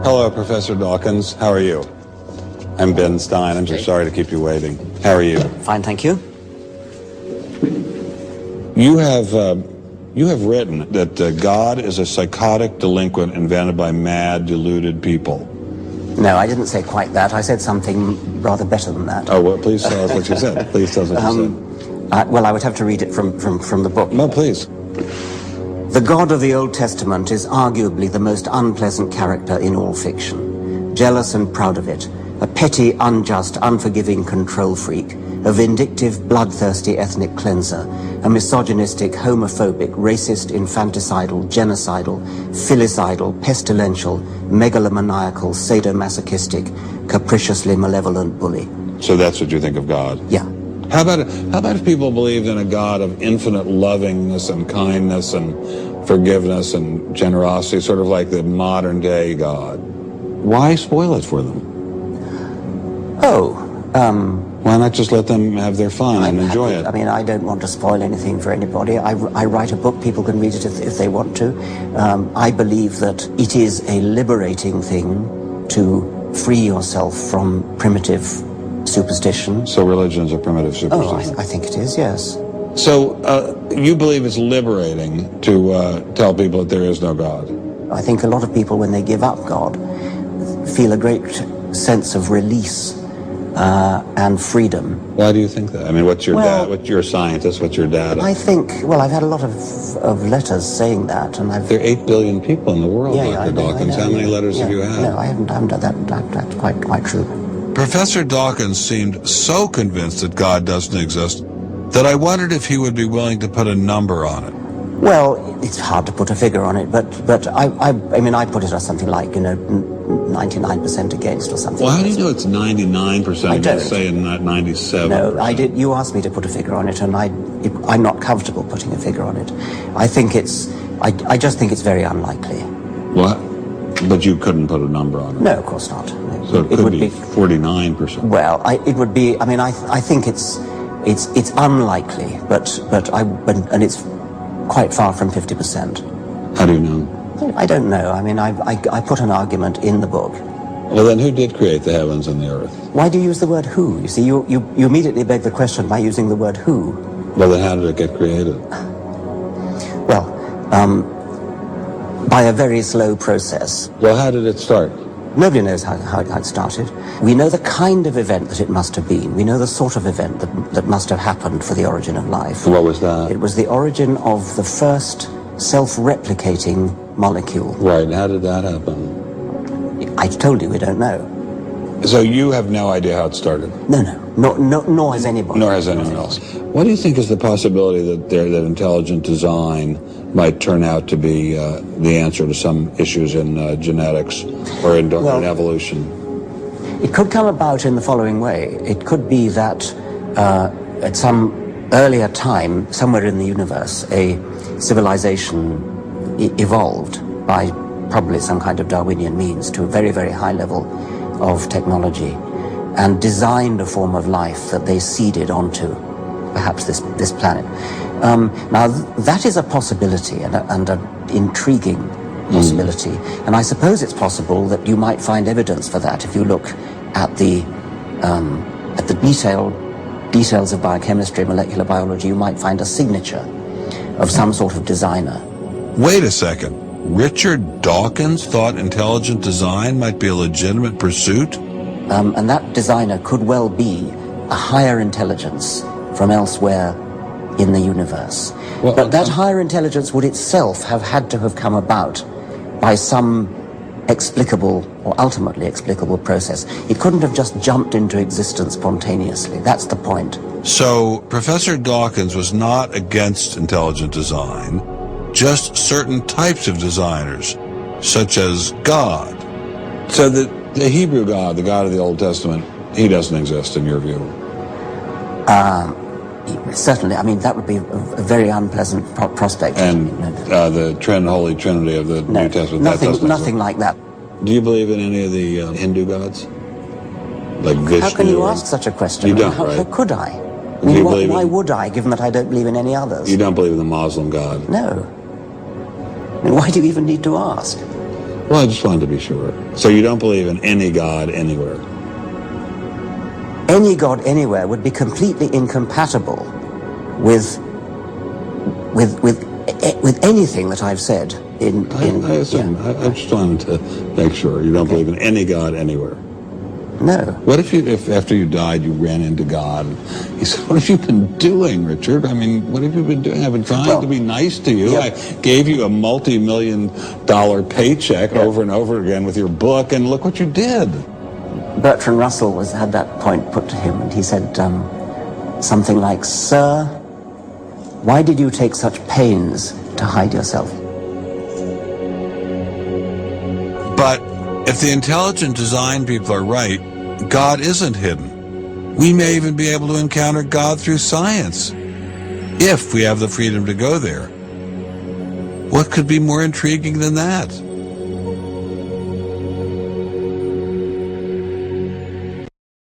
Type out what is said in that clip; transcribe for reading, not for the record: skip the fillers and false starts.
Hello, Professor Dawkins. How are you? I'm Benem Steinem. I'm so sorry to keep you waiting. How are you? Fine, thank you. You have written that God is a psychotic delinquent invented by mad, deluded people. No, I didn't say quite that. I said something rather better than that. Oh, well, please tell us what you said. Please tell us what you said. Well, I would have to read it from the book. No, please. The God of the Old Testament is arguably the most unpleasant character in all fiction. Jealous and proud of it, a petty, unjust, unforgiving control freak, a vindictive, bloodthirsty ethnic cleanser, a misogynistic, homophobic, racist, infanticidal, genocidal, filicidal, pestilential, megalomaniacal, sadomasochistic, capriciously malevolent bully. So that's what you think of God? Yeah. How about if people believed in a God of infinite lovingness and kindness and forgiveness and generosity, sort of like the modern day God? Why spoil it for them? Why not just let them have their fun and enjoy it? I mean, I don't want to spoil anything for anybody. I write a book, people can read it if they want to. I believe that it is a liberating thing to free yourself from primitive superstition. So religion's a primitive superstition? Oh, I think it is, yes. So you believe it's liberating to tell people that there is no God? I think a lot of people, when they give up God, feel a great sense of release and freedom. Why do you think that? I mean, what's your dad? What's your scientist? What's your data? I think, well, I've had a lot of letters saying that, and I've... There are 8 billion people in the world, Yeah, Dr. Dawkins. How many letters have you had? No, I haven't done that. That's quite true. Professor Dawkins seemed so convinced that God doesn't exist that I wondered if he would be willing to put a number on it. Well, it's hard to put a figure on it, but I mean, I put it as something like, 99% against or something. Well, how do you know it's 99%? I don't. Say not 97%. No, I did. You asked me to put a figure on it, and I'm not comfortable putting a figure on it. I think I just think it's very unlikely. What? But you couldn't put a number on it? No, of course not. No. So it could be 49%. Well, it would be. I mean, I think it's unlikely, but it's quite far from 50%. How do you know? I don't know. I mean, I put an argument in the book. Well, then who did create the heavens and the earth? Why do you use the word who? You see, you immediately beg the question by using the word who. Well, then how did it get created? Well, by a very slow process. Well, how did it start? Nobody knows how it started. We know the kind of event that it must have been. We know the sort of event that must have happened for the origin of life. What was that? It was the origin of the first self-replicating molecule. Right, how did that happen? I told you we don't know. So you have no idea how it started? No, nor has anybody. Nor has anyone else. What do you think is the possibility that intelligent design might turn out to be the answer to some issues in genetics or in evolution? It could come about in the following way. It could be that at some earlier time, somewhere in the universe, a civilization evolved by probably some kind of Darwinian means to a very, very high level of technology and designed a form of life that they seeded onto perhaps this planet. Now, that is a possibility and an intriguing possibility. And I suppose it's possible that you might find evidence for that if you look at the details of biochemistry, molecular biology. You might find a signature of some sort of designer. Wait a second. Richard Dawkins thought intelligent design might be a legitimate pursuit? And that designer could well be a higher intelligence from elsewhere in the universe. Well, but that higher intelligence would itself have had to have come about by some explicable or ultimately explicable process. It couldn't have just jumped into existence spontaneously. That's the point. So Professor Dawkins was not against intelligent design, just certain types of designers, such as God. So the Hebrew God, the God of the Old Testament, he doesn't exist in your view? Certainly. I mean, that would be a very unpleasant prospect. And the Holy Trinity of the New Testament? Nothing like that. Do you believe in any of the Hindu gods? Like Vishnu? How can you ask such a question? You don't, how could I? I mean, why would I, given that I don't believe in any others? You don't believe in the Muslim God? No. I mean, why do you even need to ask? Well, I just wanted to be sure. So you don't believe in any God anywhere? Any God anywhere would be completely incompatible with anything that I've said in I assume. Yeah. I just wanted to make sure you don't believe in any God anywhere. No. What if after you died you ran into God and he said, "What have you been doing, Richard? I mean, what have you been doing? I've been trying to be nice to you. Yeah. I gave you a multi-million-dollar paycheck over and over again with your book, and look what you did." Bertrand Russell had that point put to him, and he said something like, "Sir, why did you take such pains to hide yourself?" But if the intelligent design people are right, God isn't hidden. We may even be able to encounter God through science, if we have the freedom to go there. What could be more intriguing than that?